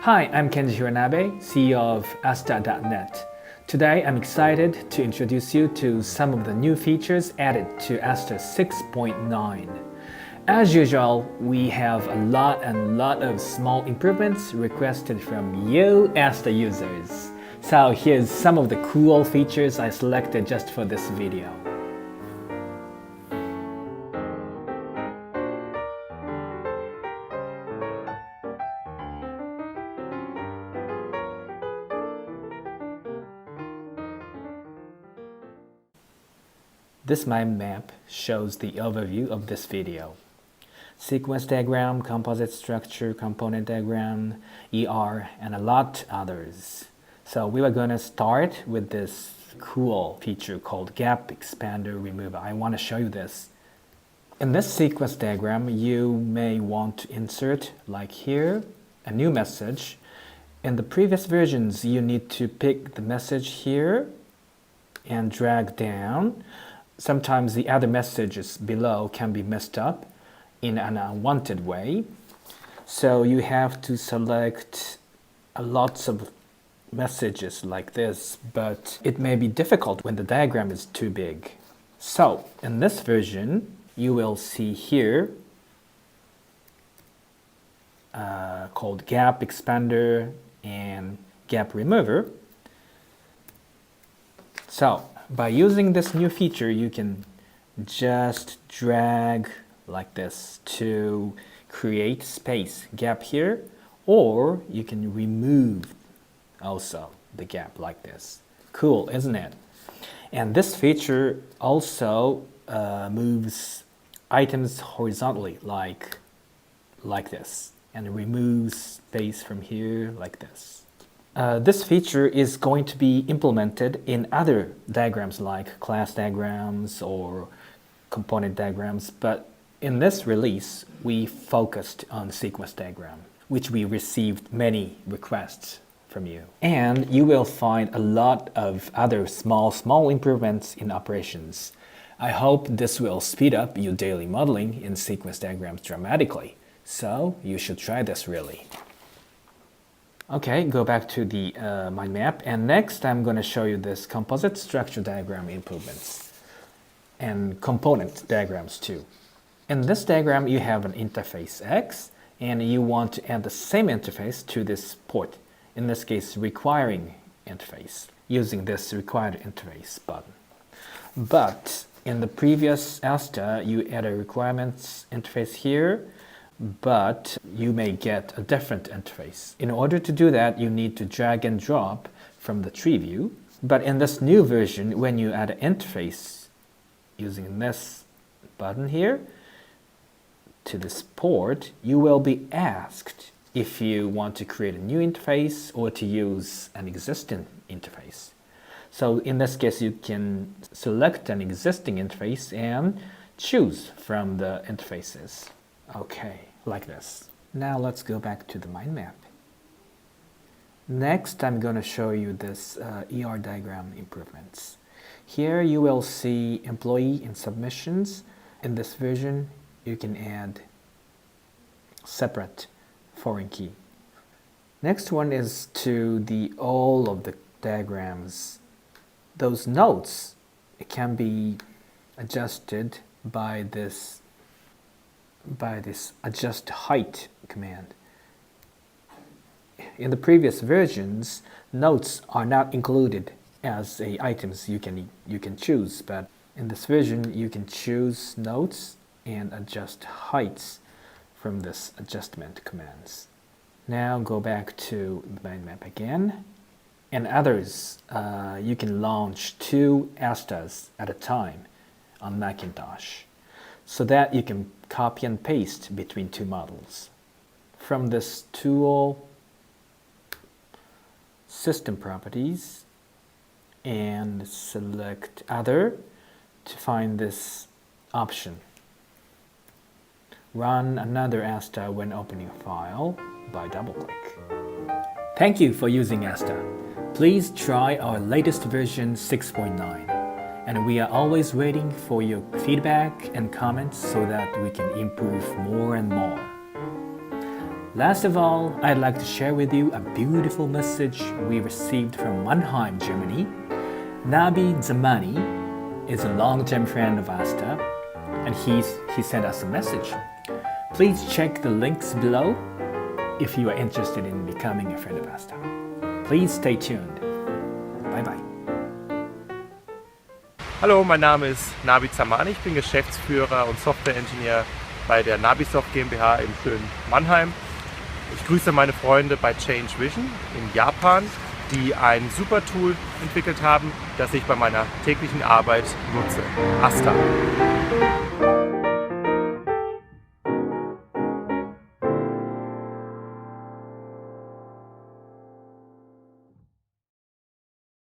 Hi, I'm Kenji Hiranabe, CEO of Astah.net. Today, I'm excited to introduce you to some of the new features added to Astah 6.9. As usual, we have a lot of small improvements requested from you Astah users. So here's some of the cool features I selected just for this video. This mind map shows the overview of this video. Sequence diagram, composite structure, component diagram, ER, and a lot others. So we are going to start with this cool feature called Gap Expander Remover. I want to show you this. In this sequence diagram, you may want to insert, like here, a new message. In the previous versions, you need to pick the message here and drag down. Sometimes the other messages below can be messed up in an unwanted way. So you have to select lots of messages like this, but it may be difficult when the diagram is too big. So in this version, you will see here called Gap Expander and Gap Remover. So by using this new feature, you can just drag like this to create space gap here, or you can remove also the gap like this. Cool, isn't it? And this feature also moves items horizontally like this, and removes space from here like this. This feature is going to be implemented in other diagrams like class diagrams or component diagrams, but in this release, we focused on sequence diagram, which we received many requests from you. And you will find a lot of other small improvements in operations. I hope this will speed up your daily modeling in sequence diagrams dramatically. So you should try this really. Okay, go back to the mind map, and next I'm going to show you this composite structure diagram improvements and component diagrams too. In this diagram, you have an interface X, and you want to add the same interface to this port, in this case requiring interface, using this required interface button. But in the previous Astah, you add a requirements interface here, but you may get a different interface. In order to do that, you need to drag and drop from the tree view. But in this new version, when you add an interface using this button here to this port, you will be asked if you want to create a new interface or to use an existing interface. So in this case, you can select an existing interface and choose from the interfaces. Okay, like this. Now let's go back to the mind map. Next, I'm going to show you this ER diagram improvements. Here you will see employee and submissions. In this version, you can add separate foreign key. Next one is to the all of the diagrams. Those notes can be adjusted by this adjust height command. In the previous versions, notes are not included as items you can choose, but in this version you can choose notes and adjust heights from this adjustment commands. Now go back to the mind map again, and others, you can launch 2 Astahs at a time on Macintosh, so that you can copy and paste between 2 models. From this tool, System Properties, and select Other to find this option. Run another Astah when opening a file by double-click. Thank you for using Astah. Please try our latest version 6.9. And we are always waiting for your feedback and comments so that we can improve more and more. Last of all, I'd like to share with you a beautiful message we received from Mannheim, Germany. Nabi Zamani is a long-term friend of Astah, and he sent us a message. Please check the links below if you are interested in becoming a friend of Astah. Please stay tuned. Bye bye. Hallo, mein Name ist Nabi Zamani, ich bin Geschäftsführer und Software-Engineer bei der Nabisoft GmbH in schönen Mannheim. Ich grüße meine Freunde bei Change Vision in Japan, die ein super Tool entwickelt haben, das ich bei meiner täglichen Arbeit nutze. Astah.